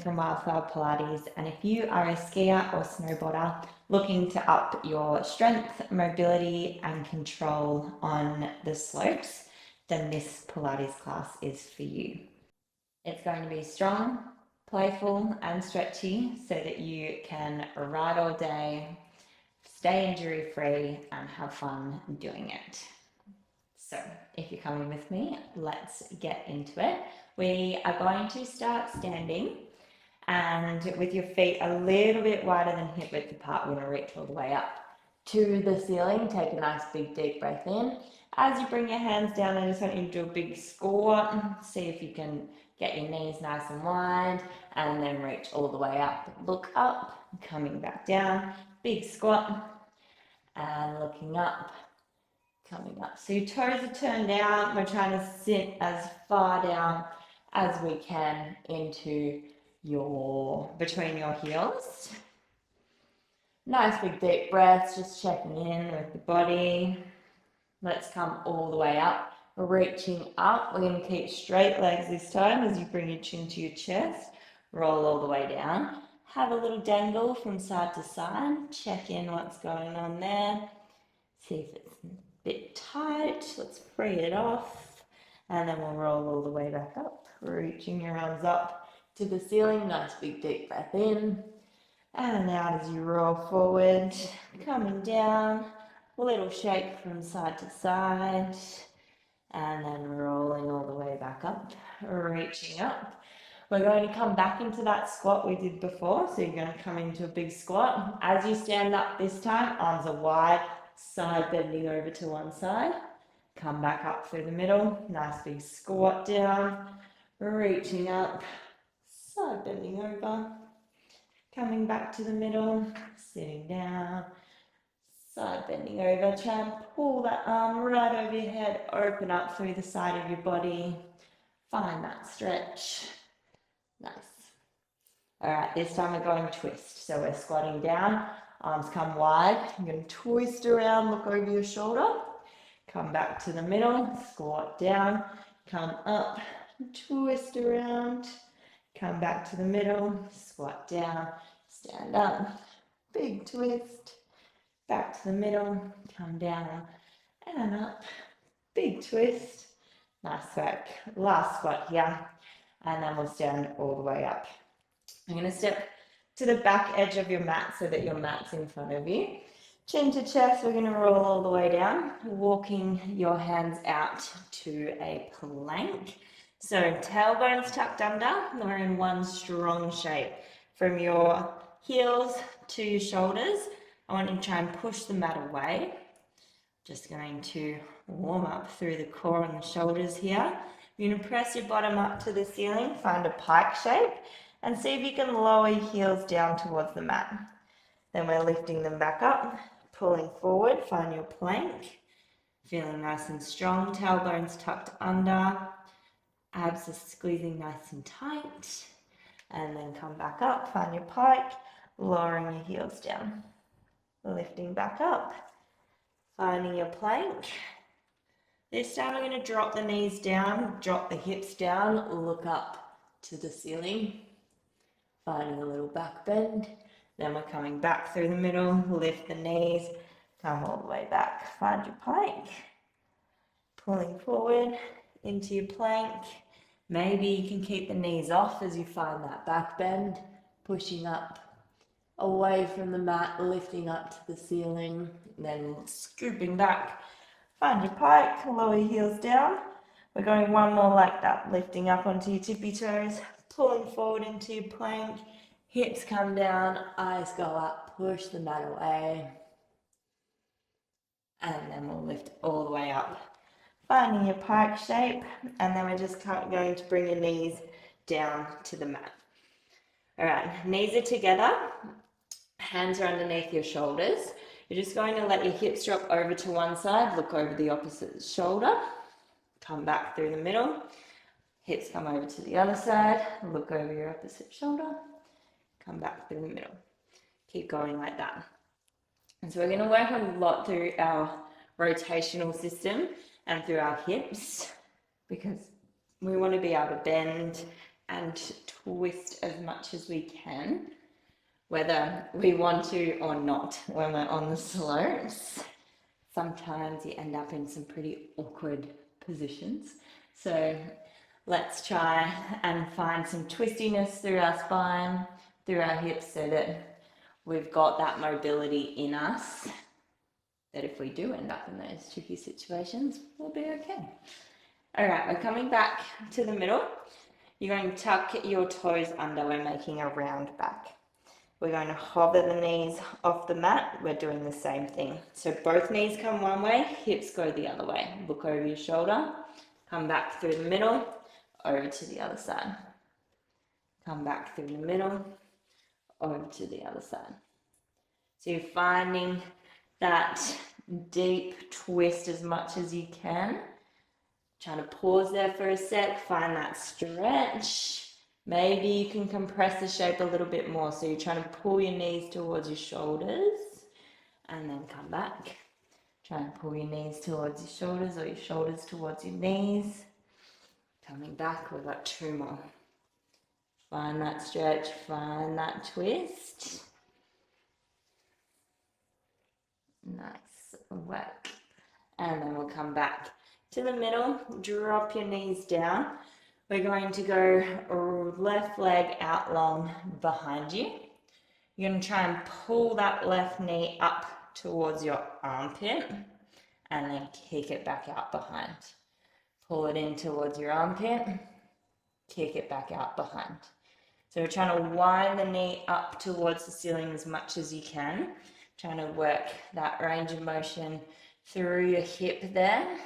from Wildflower Pilates, and if you are a skier or snowboarder looking to up your strength, mobility and control on the slopes, then this Pilates class is for you. It's going to be strong, playful and stretchy so that you can ride all day, stay injury free and have fun doing it. So if you're coming with me, let's get into it. We are going to start standing, and with your feet a little bit wider than hip width apart, we're going to reach all the way up to the ceiling. Take a nice big deep breath in. As you bring your hands down, I just want you to do a big squat. See if you can get your knees nice and wide, and then reach all the way up. Look up, coming back down, big squat, and looking up, coming up. So your toes are turned down. We're trying to sit as far down as we can into between your heels. Nice big deep breaths, just checking in with the body. Let's come all the way up, reaching up. We're going to keep straight legs this time as you bring your chin to your chest. Roll all the way down. Have a little dangle from side to side. Check in what's going on there. See if it's a bit tight. Let's free it off. And then we'll roll all the way back up, reaching your arms up to the ceiling. Nice big deep breath in. And out as you roll forward, coming down. Little shake from side to side. And then rolling all the way back up, reaching up. We're going to come back into that squat we did before. So you're going to come into a big squat. As you stand up this time, arms are wide, side bending over to one side. Come back up through the middle. Nice big squat down, reaching up, side bending over. Coming back to the middle, sitting down, side bending over. Try and pull that arm right over your head, open up through the side of your body. Find that stretch. Nice. All right, this time we're going twist. So we're squatting down, arms come wide. You're going to twist around, look over your shoulder. Come back to the middle, squat down, come up, twist around. Come back to the middle, squat down, stand up, big twist, back to the middle, come down and up, big twist. Nice work. Last squat here, and then we'll stand all the way up. I'm going to step to the back edge of your mat so that your mat's in front of you. Chin to chest, we're going to roll all the way down, walking your hands out to a plank. So tailbones tucked under, we're in one strong shape. From your heels to your shoulders, I want you to try and push the mat away. Just going to warm up through the core and the shoulders here. You're going to press your bottom up to the ceiling, find a pike shape, and see if you can lower your heels down towards the mat. Then we're lifting them back up, pulling forward, find your plank. Feeling nice and strong, tailbones tucked under. Abs are squeezing nice and tight, and then come back up, find your pike, lowering your heels down, lifting back up, finding your plank. This time we're going to drop the knees down, drop the hips down, look up to the ceiling, finding a little back bend. Then we're coming back through the middle, lift the knees, come all the way back, find your plank, pulling forward into your plank. Maybe you can keep the knees off as you find that back bend, pushing up away from the mat, lifting up to the ceiling, then scooping back. Find your pike, lower your heels down. We're going one more like that, lifting up onto your tippy toes, pulling forward into your plank, hips come down, eyes go up, push the mat away, and then we'll lift all the way up. Finding your pike shape, and then we're just going to bring your knees down to the mat. All right, knees are together, hands are underneath your shoulders. You're just going to let your hips drop over to one side, look over the opposite shoulder, come back through the middle, hips come over to the other side, look over your opposite shoulder, come back through the middle. Keep going like that. And so we're going to work a lot through our rotational system and through our hips, because we want to be able to bend and twist as much as we can, whether we want to or not when we're on the slopes. Sometimes you end up in some pretty awkward positions. So let's try and find some twistiness through our spine, through our hips, so that we've got that mobility in us, that if we do end up in those tricky situations, we'll be okay. All right, we're coming back to the middle. You're going to tuck your toes under. We're making a round back. We're going to hover the knees off the mat. We're doing the same thing. So both knees come one way, hips go the other way. Look over your shoulder, come back through the middle, over to the other side. Come back through the middle, over to the other side. So you're finding that deep twist as much as you can. Trying to pause there for a sec, find that stretch. Maybe you can compress the shape a little bit more. So you're trying to pull your knees towards your shoulders and then come back. Try and pull your knees towards your shoulders or your shoulders towards your knees. Coming back, we've got 2 more. Find that stretch, find that twist. Nice work. And then we'll come back to the middle, drop your knees down. We're going to go left leg out long behind you. You're going to try and pull that left knee up towards your armpit and then kick it back out behind. Pull it in towards your armpit, kick it back out behind. So we're trying to wind the knee up towards the ceiling as much as you can. Trying to work that range of motion through your hip there.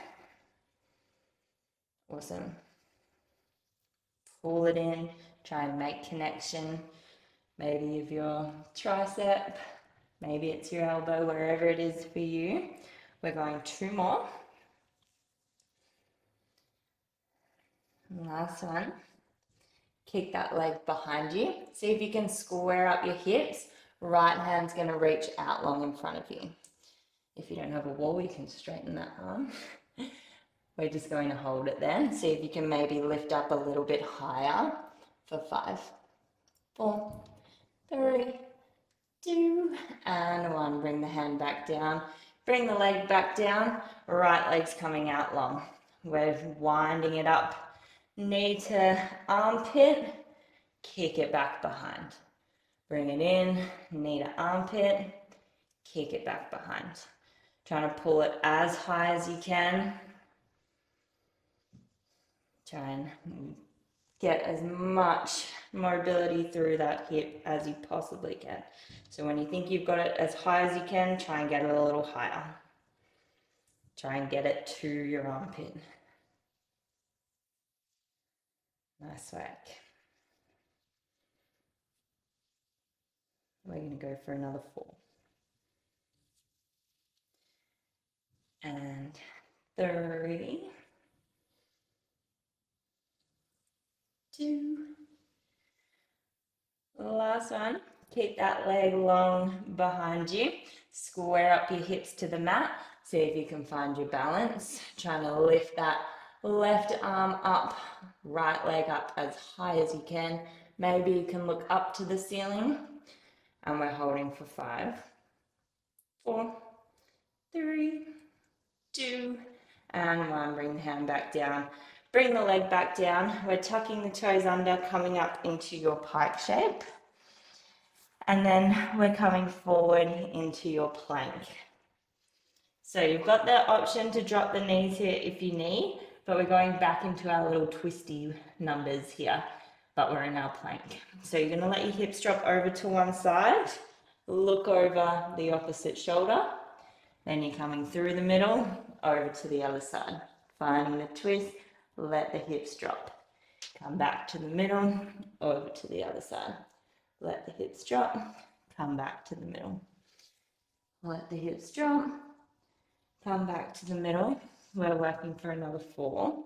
Awesome. Pull it in, try and make connection, maybe of your tricep, maybe it's your elbow, wherever it is for you. We're going 2 more. Last one. Kick that leg behind you. See if you can square up your hips. Right hand's going to reach out long in front of you. If you don't have a wall, you can straighten that arm. We're just going to hold it there. See if you can maybe lift up a little bit higher for 5, 4, 3, 2, and 1. Bring the hand back down. Bring the leg back down. Right leg's coming out long. We're winding it up. Knee to armpit. Kick it back behind. Bring it in. Knee to armpit. Kick it back behind. Trying to pull it as high as you can. Try and get as much mobility through that hip as you possibly can. So when you think you've got it as high as you can, try and get it a little higher. Try and get it to your armpit. Nice work. We're going to go for another 4. And 3, 2. Last one. Keep that leg long behind you. Square up your hips to the mat. See if you can find your balance. Trying to lift that left arm up, right leg up as high as you can. Maybe you can look up to the ceiling. And we're holding for 5, 4, 3, 2, and 1. Bring the hand back down. Bring the leg back down. We're tucking the toes under, coming up into your pike shape. And then we're coming forward into your plank. So you've got the option to drop the knees here if you need, but we're going back into our little twisty numbers here, but we're in our plank. So you're going to let your hips drop over to one side, look over the opposite shoulder, then you're coming through the middle, over to the other side. Finding the twist, let the hips drop. Come back to the middle, over to the other side. Let the hips drop, come back to the middle. Let the hips drop, come back to the middle. We're working for another 4.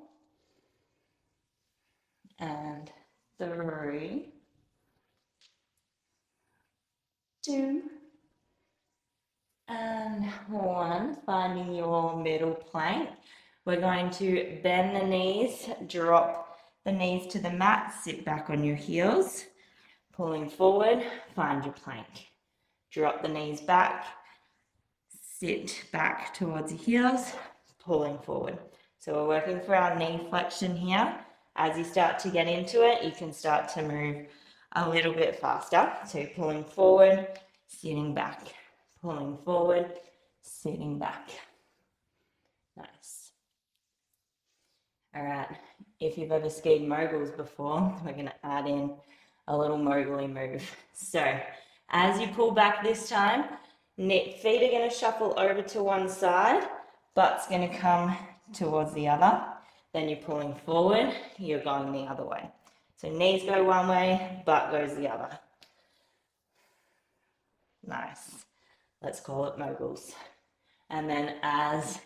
And 3, 2, and 1. Finding your middle plank. We're going to bend the knees, drop the knees to the mat, sit back on your heels, pulling forward, find your plank. Drop the knees back, sit back towards your heels, pulling forward. So we're working for our knee flexion here. As you start to get into it, you can start to move a little bit faster. So pulling forward, sitting back, pulling forward, sitting back. Nice. All right, if you've ever skied moguls before, we're going to add in a little mogul move. So as you pull back this time, feet are going to shuffle over to one side, butt's going to come towards the other. Then you're pulling forward, you're going the other way. So knees go one way, butt goes the other. Nice. Let's call it moguls. And then as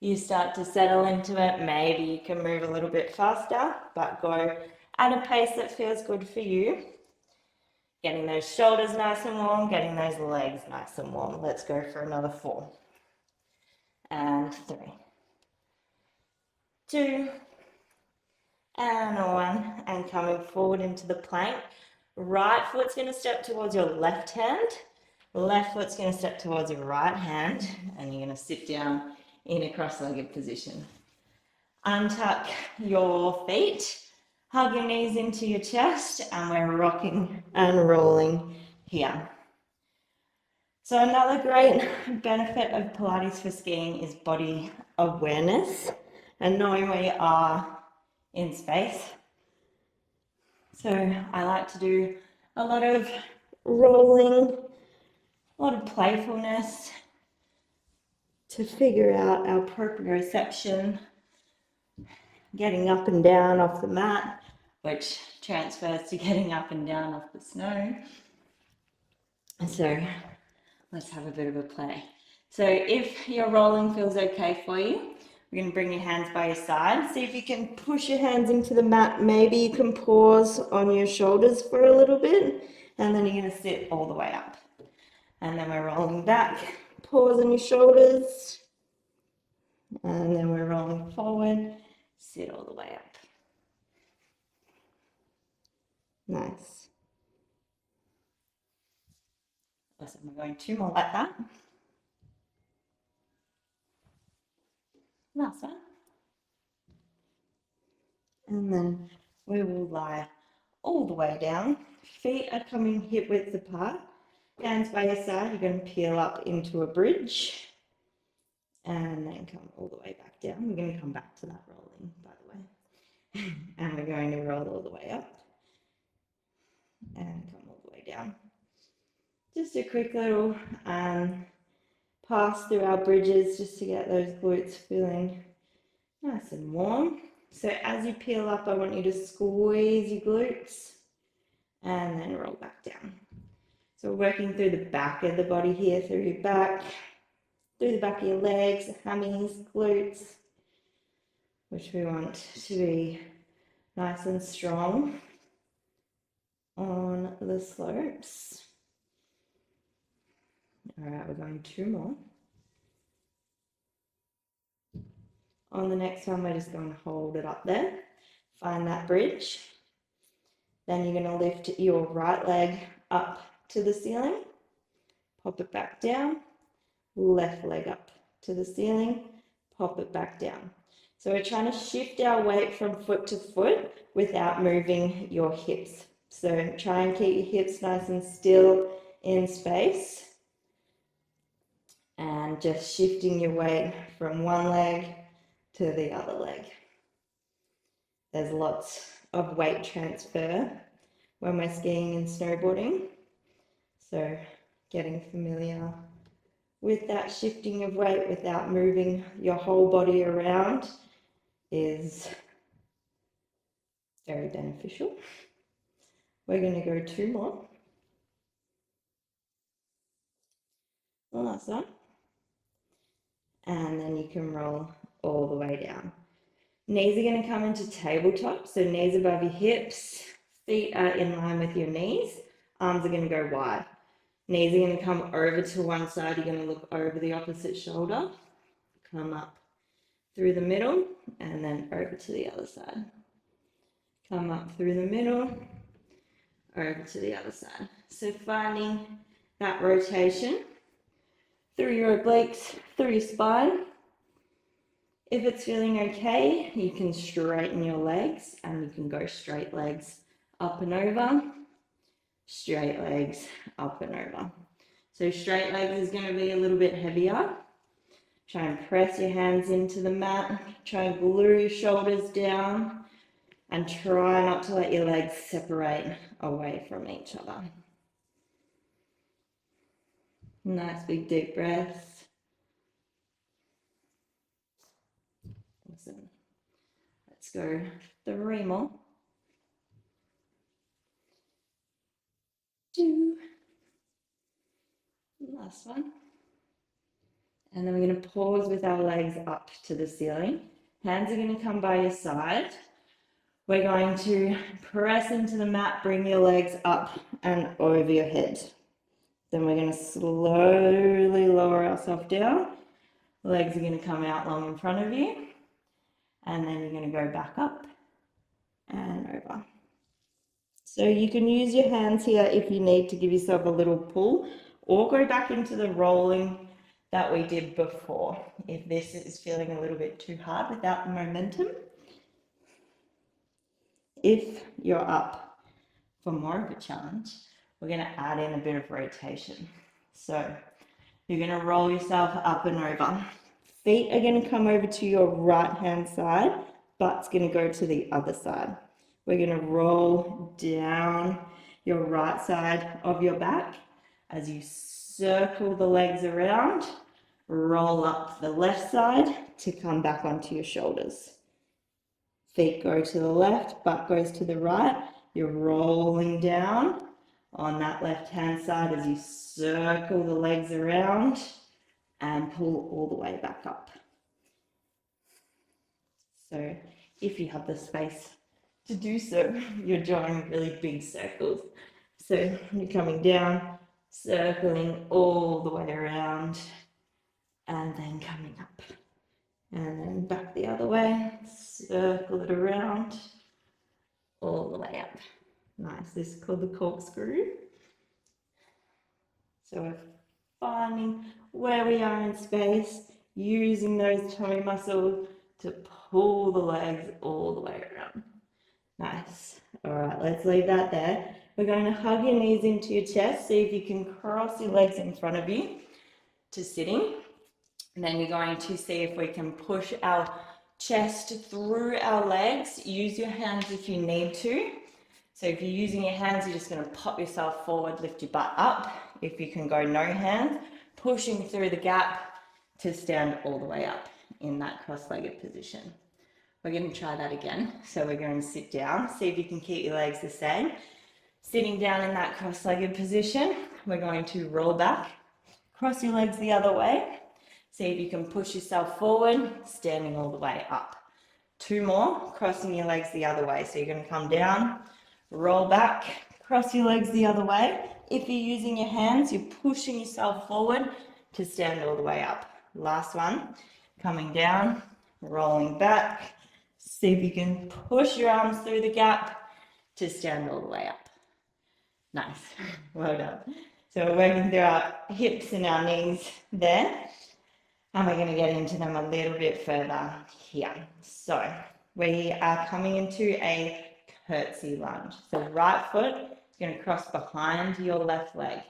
you start to settle into it, maybe you can move a little bit faster, but go at a pace that feels good for you. Getting those shoulders nice and warm, getting those legs nice and warm. Let's go for another 4. And 3. 2. And 1. And coming forward into the plank. Right foot's going to step towards your left hand. Left foot's going to step towards your right hand. And you're going to sit down in a cross-legged position. Untuck your feet. Hug your knees into your chest, and we're rocking and rolling here. So another great benefit of Pilates for skiing is body awareness and knowing where you are in space. So I like to do a lot of rolling, a lot of playfulness to figure out our proprioception, getting up and down off the mat, which transfers to getting up and down off the snow. So let's have a bit of a play. So if your rolling feels okay for you, we're going to bring your hands by your side. See if you can push your hands into the mat. Maybe you can pause on your shoulders for a little bit, and then you're going to sit all the way up. And then we're rolling back, pause on your shoulders, and then we're rolling forward, sit all the way up. Nice. Awesome. We're going 2 more like that. Last one. And then we will lie all the way down. Feet are coming hip width apart. Hands by your side. You're going to peel up into a bridge. And then come all the way back down. We're going to come back to that rolling, by the way. And we're going to roll all the way up. And come all the way down. Just a quick little pass through our bridges just to get those glutes feeling nice and warm. So as you peel up, I want you to squeeze your glutes and then roll back down. So we're working through the back of the body here, through your back, through the back of your legs, hammies, glutes, which we want to be nice and strong on the slopes. All right, we're going 2 more. On the next one, we're just going to hold it up there. Find that bridge. Then you're going to lift your right leg up to the ceiling. Pop it back down. Left leg up to the ceiling. Pop it back down. So we're trying to shift our weight from foot to foot without moving your hips. So try and keep your hips nice and still in space. And just shifting your weight from one leg to the other leg. There's lots of weight transfer when we're skiing and snowboarding. So getting familiar with that shifting of weight without moving your whole body around is very beneficial. We're going to go 2 more. The last one. And then you can roll all the way down. Knees are going to come into tabletop, so knees above your hips, feet are in line with your knees, arms are going to go wide. Knees are going to come over to one side, you're going to look over the opposite shoulder, come up through the middle, and then over to the other side. come up through the middle, over to the other side. So finding that rotation through your obliques, through your spine. If it's feeling okay, you can straighten your legs and you can go straight legs up and over, straight legs up and over. So straight legs is going to be a little bit heavier. Try and press your hands into the mat, try and glue your shoulders down, and try not to let your legs separate away from each other. Nice big deep breaths. Awesome. Let's go 3 more. 2. Last one. And then we're going to pause with our legs up to the ceiling. Hands are going to come by your side. We're going to press into the mat, bring your legs up and over your head. Then we're going to slowly lower ourselves down. Legs are going to come out long in front of you. And then you're going to go back up and over. So you can use your hands here if you need to give yourself a little pull, or go back into the rolling that we did before if this is feeling a little bit too hard without the momentum. If you're up for more of a challenge, we're going to add in a bit of rotation. So you're going to roll yourself up and over. Feet are going to come over to your right hand side, butt's going to go to the other side. We're going to roll down your right side of your back as you circle the legs around, roll up the left side to come back onto your shoulders. Feet go to the left, butt goes to the right. You're rolling down on that left hand side as you circle the legs around and pull all the way back up. So if you have the space to do so, you're drawing really big circles. So you're coming down, circling all the way around, and then coming up. And then back the other way, circle it around, all the way up. Nice, this is called the corkscrew. So we're finding where we are in space, using those toe muscles to pull the legs all the way around. Nice. All right, let's leave that there. We're going to hug your knees into your chest. See if you can cross your legs in front of you to sitting. And then you're going to see if we can push our chest through our legs. Use your hands if you need to. So if you're using your hands, you're just going to pop yourself forward, lift your butt up. If you can go no hands, pushing through the gap to stand all the way up in that cross-legged position. We're going to try that again. So we're going to sit down. See if you can keep your legs the same. Sitting down in that cross-legged position, we're going to roll back, cross your legs the other way. See if you can push yourself forward, standing all the way up. 2 more, crossing your legs the other way. So you're going to come down, roll back, cross your legs the other way. If you're using your hands, you're pushing yourself forward to stand all the way up. Last one, coming down, rolling back. See if you can push your arms through the gap to stand all the way up. Nice, well done. So we're working through our hips and our knees there. And we're going to get into them a little bit further here. So we are coming into a curtsy lunge. So right foot is going to cross behind your left leg.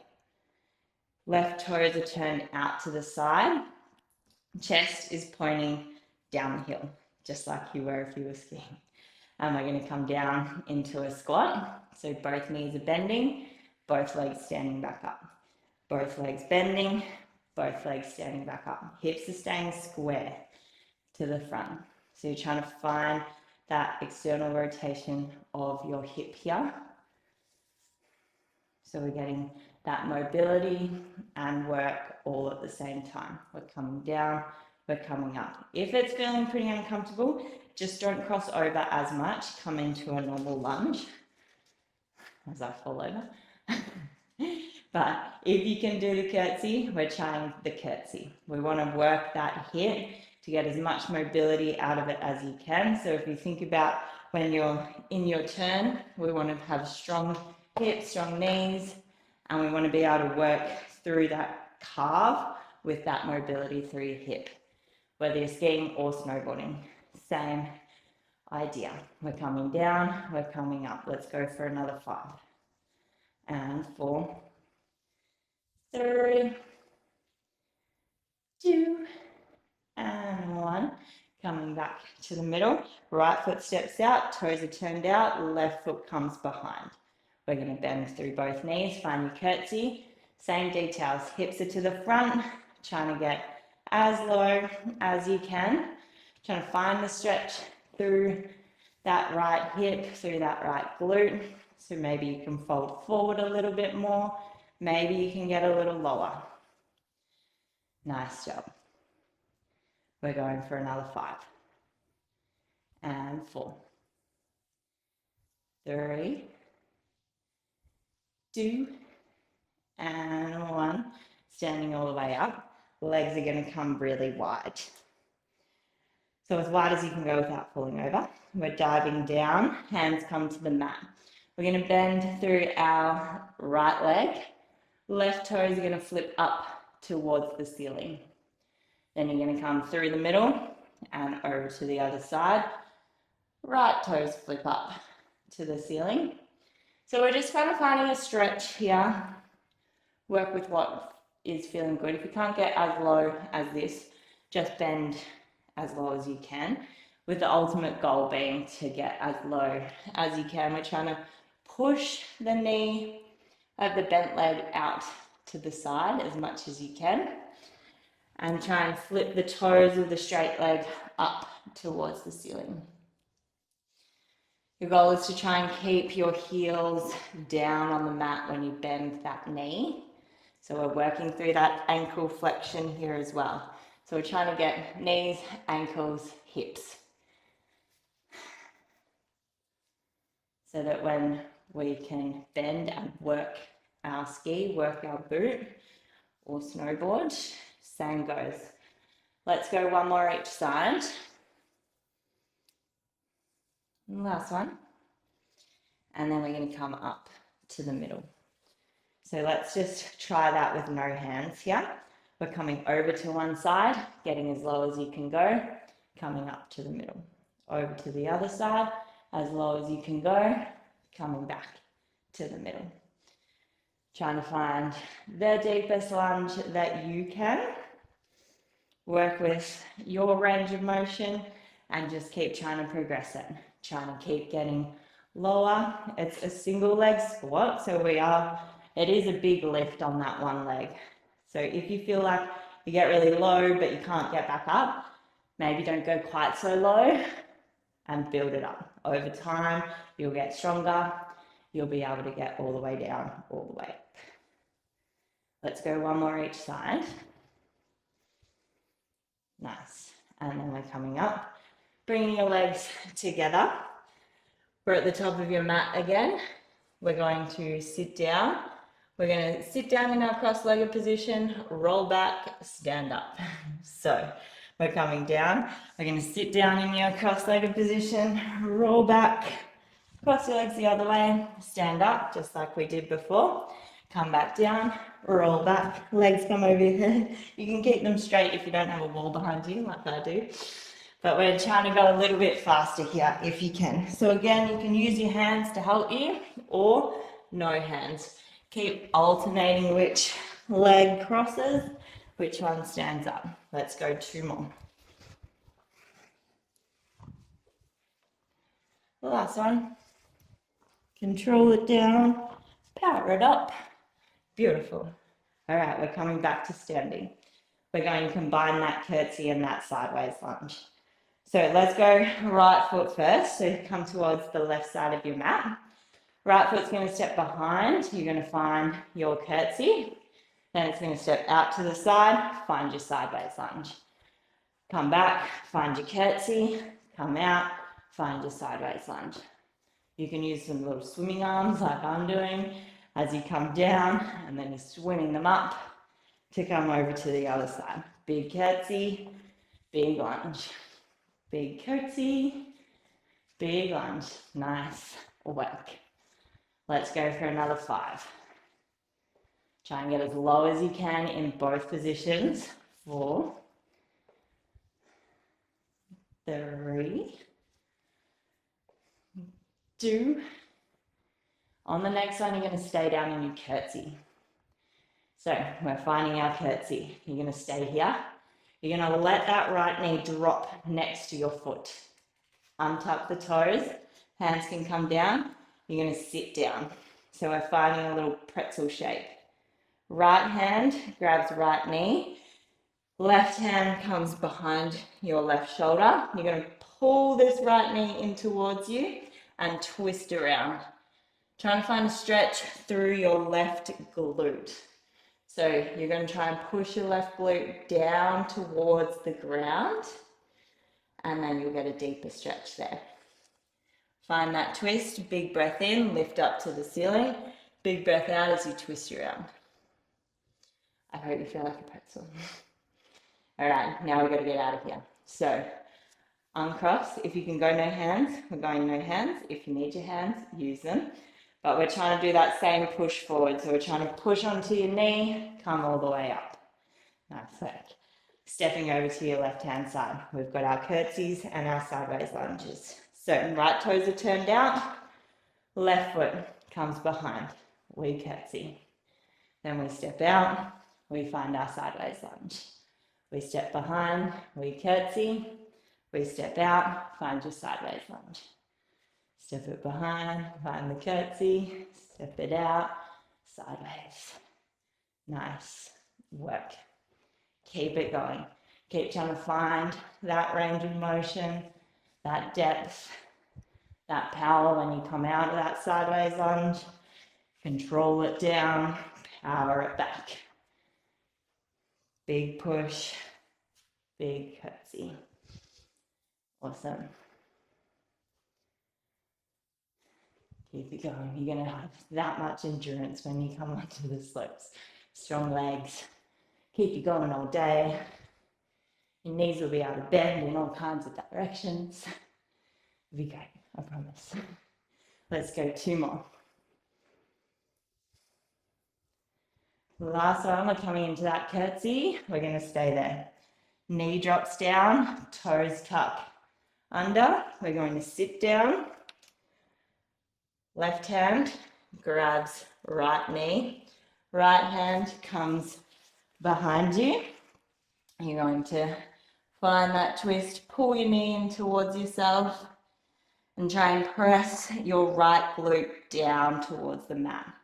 Left toes are turned out to the side. Chest is pointing down the hill, just like you were if you were skiing. And we're going to come down into a squat. So both knees are bending, both legs standing back up. Both legs bending, both legs standing back up. Hips are staying square to the front. So you're trying to find that external rotation of your hip here. So we're getting that mobility and work all at the same time. We're coming down, we're coming up. If it's feeling pretty uncomfortable, just don't cross over as much. Come into a normal lunge as I fall over. But if you can do the curtsy, we're trying the curtsy. We want to work that hip to get as much mobility out of it as you can. So if you think about when you're in your turn, we want to have strong hips, strong knees, and we want to be able to work through that calf with that mobility through your hip, whether you're skiing or snowboarding. Same idea. We're coming down, we're coming up. Let's go for another 5. And 4, 3, 2, and 1. Coming back to the middle. Right foot steps out, toes are turned out, left foot comes behind. We're going to bend through both knees, find your curtsy. Same details, hips are to the front, trying to get as low as you can. Trying to find the stretch through that right hip, through that right glute. So maybe you can fold forward a little bit more. Maybe you can get a little lower. Nice job. We're going for another 5. And 4, 3, 2, and 1. Standing all the way up. Legs are going to come really wide. So as wide as you can go without falling over. We're diving down, hands come to the mat. We're going to bend through our right leg. Left toes are going to flip up towards the ceiling. Then you're going to come through the middle and over to the other side. Right toes flip up to the ceiling. So we're just kind of finding a stretch here. Work with what is feeling good. If you can't get as low as this, just bend as low as you can, with the ultimate goal being to get as low as you can. We're trying to push the knee of the bent leg out to the side as much as you can, and try and flip the toes of the straight leg up towards the ceiling. Your goal is to try and keep your heels down on the mat when you bend that knee. So we're working through that ankle flexion here as well. So we're trying to get knees, ankles, hips. So that when we can bend and work our ski, work our boot or snowboard, same goes. Let's go one more each side. Last one. And then we're going to come up to the middle. So let's just try that with no hands here. We're coming over to one side, getting as low as you can go, coming up to the middle. Over to the other side, as low as you can go, coming back to the middle. Trying to find the deepest lunge that you can. Work with your range of motion and just keep trying to progress it. Trying to keep getting lower. It's a single leg squat, so it is a big lift on that one leg. So if you feel like you get really low but you can't get back up, maybe don't go quite so low and build it up. Over time, you'll get stronger. You'll be able to get all the way down, all the way up. Let's go one more each side. Nice. And then we're coming up, bringing your legs together. We're at the top of your mat again. We're going to sit down. We're going to sit down in our cross-legged position, roll back, stand up. So we're coming down. We're going to sit down in your cross-legged position, roll back, cross your legs the other way, stand up, just like we did before. Come back down, roll back, legs come over your head. You can keep them straight if you don't have a wall behind you, like I do. But we're trying to go a little bit faster here if you can. So again, you can use your hands to help you or no hands. Keep alternating which leg crosses, which one stands up. Let's go 2 more. The last one. Control it down, power it up. Beautiful. All right, we're coming back to standing. We're going to combine that curtsy and that sideways lunge. So let's go right foot first. So come towards the left side of your mat. Right foot's going to step behind. You're going to find your curtsy. Then it's going to step out to the side, find your sideways lunge. Come back, find your curtsy, come out, find your sideways lunge. You can use some little swimming arms like I'm doing as you come down, and then you're swimming them up to come over to the other side. Big curtsy, big lunge. Big curtsy, Big lunge. Nice work. Let's go for another 5. Try and get as low as you can in both positions. 4, 3, 2. On the next one, you're going to stay down in your curtsy. So we're finding our curtsy. You're going to stay here. You're going to let that right knee drop next to your foot. Untuck the toes. Hands can come down. You're going to sit down. So we're finding a little pretzel shape. Right hand grabs right knee. Left hand comes behind your left shoulder. You're going to pull this right knee in towards you and twist around. Trying to find a stretch through your left glute. So you're going to try and push your left glute down towards the ground, and then you'll get a deeper stretch there. Find that twist, big breath in, lift up to the ceiling, big breath out as you twist your arm. I hope you feel like a pretzel. All right, now we've got to get out of here. So uncross, if you can go no hands, we're going no hands. If you need your hands, use them. But we're trying to do that same push forward. So we're trying to push onto your knee, come all the way up. Nice work. Stepping over to your left-hand side. We've got our curtsies and our sideways lunges. So right toes are turned out, left foot comes behind. We curtsy. Then we step out, we find our sideways lunge. We step behind, we curtsy. We step out, find your sideways lunge. Step it behind, find the curtsy, step it out, sideways. Nice work. Keep it going. Keep trying to find that range of motion, that depth, that power when you come out of that sideways lunge. Control it down, power it back. Big push, big curtsy. Awesome. Keep it going. You're going to have that much endurance when you come onto the slopes. Strong legs. Keep you going all day. Your knees will be able to bend in all kinds of directions. It'll be great, I promise. Let's go 2 more. Last one, we're coming into that curtsy. We're going to stay there. Knee drops down, toes tuck under. We're going to sit down. Left hand grabs right knee. Right hand comes behind you. You're going to find that twist, pull your knee in towards yourself and try and press your right glute down towards the mat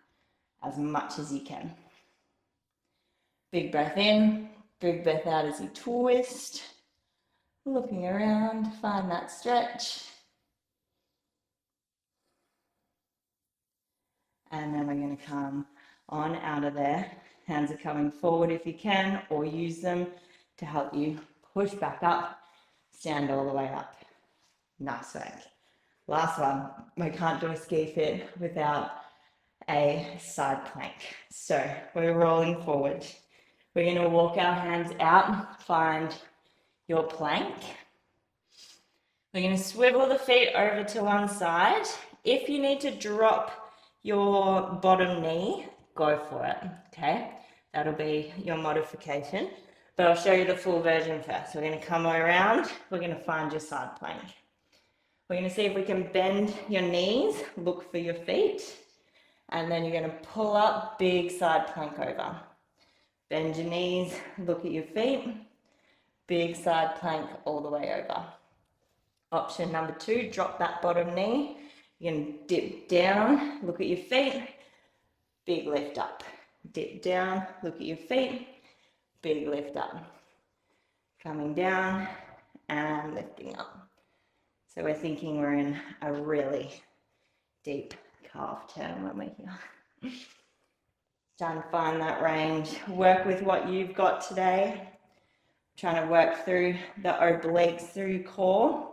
as much as you can. Big breath in, big breath out as you twist. Looking around, find that stretch. And then we're going to come on out of there. Hands are coming forward if you can, or use them to help you push back up, stand all the way up. Nice work. Last one, we can't do a ski fit without a side plank. So we're rolling forward. We're going to walk our hands out, find your plank. We're going to swivel the feet over to one side. If you need to drop your bottom knee, go for it, okay? That'll be your modification. But I'll show you the full version first. We're going to come around. We're going to find your side plank. We're going to see if we can bend your knees, look for your feet, and then you're going to pull up, big side plank over. Bend your knees, look at your feet, big side plank all the way over. Option number 2, drop that bottom knee. You're going to dip down, look at your feet, big lift up. Dip down, look at your feet, big lift up. Coming down and lifting up. So we're thinking we're in a really deep calf turn when we're here. Trying to find that range. Work with what you've got today. Trying to work through the obliques, through core,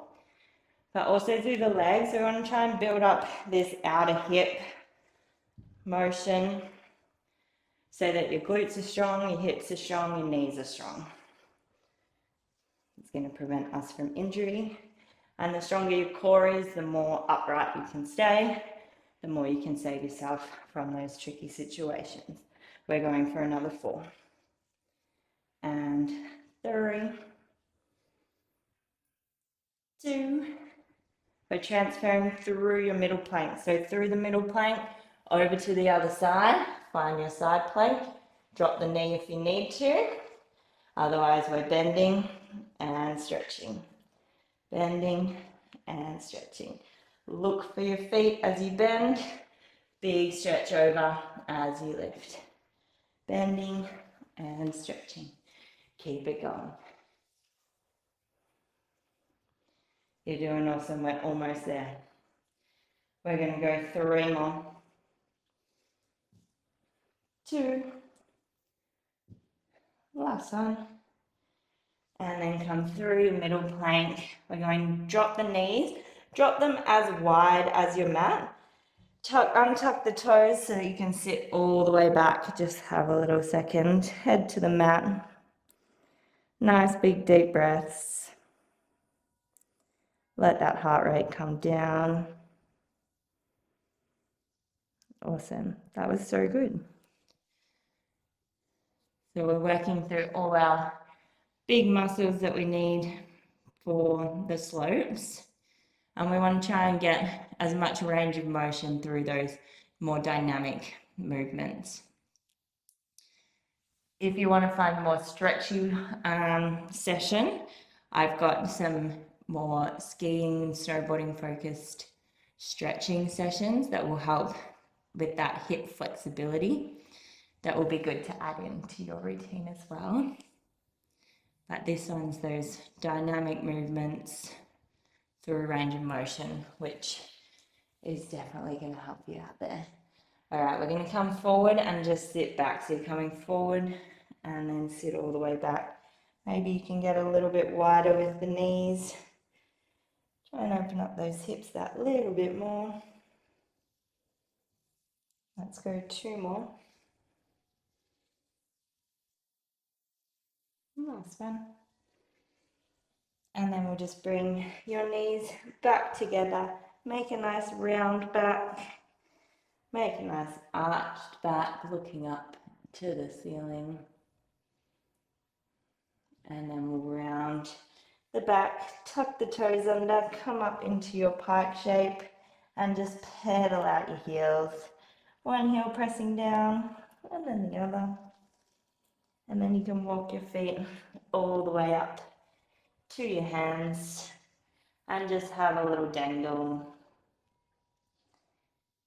but also through the legs. We want to try and build up this outer hip motion so that your glutes are strong, your hips are strong, your knees are strong. It's going to prevent us from injury. And the stronger your core is, the more upright you can stay, the more you can save yourself from those tricky situations. We're going for another 4. And 3, 2. We're transferring through your middle plank. So through the middle plank, over to the other side, find your side plank, drop the knee if you need to. Otherwise, we're bending and stretching. Bending and stretching. Look for your feet as you bend. Big stretch over as you lift. Bending and stretching. Keep it going. You're doing awesome. We're almost there. We're going to go 3 more. 2. Last one. And then come through middle plank. We're going to drop the knees. Drop them as wide as your mat. Untuck the toes so that you can sit all the way back. Just have a little second. Head to the mat. Nice big deep breaths. Let that heart rate come down. Awesome. That was so good. So we're working through all our big muscles that we need for the slopes. And we want to try and get as much range of motion through those more dynamic movements. If you want to find a more stretchy session, I've got some more skiing, snowboarding focused stretching sessions that will help with that hip flexibility. That will be good to add into your routine as well. But this one's those dynamic movements through range of motion, which is definitely going to help you out there. All right, we're going to come forward and just sit back. So you're coming forward and then sit all the way back. Maybe you can get a little bit wider with the knees. Try and open up those hips that little bit more. Let's go 2 more. Last one. And then we'll just bring your knees back together. Make a nice round back. Make a nice arched back, looking up to the ceiling. And then we'll round the back, tuck the toes under, come up into your pike shape, and just pedal out your heels. One heel pressing down, and then the other. And then you can walk your feet all the way up to your hands, and just have a little dangle.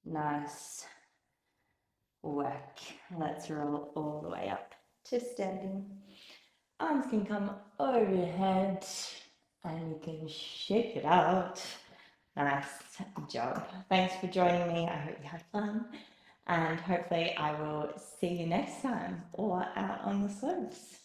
Nice work. Let's roll all the way up to standing. Arms can come overhead and you can shake it out. Nice job. Thanks for joining me. I hope you had fun, and hopefully I will see you next time or out on the slopes.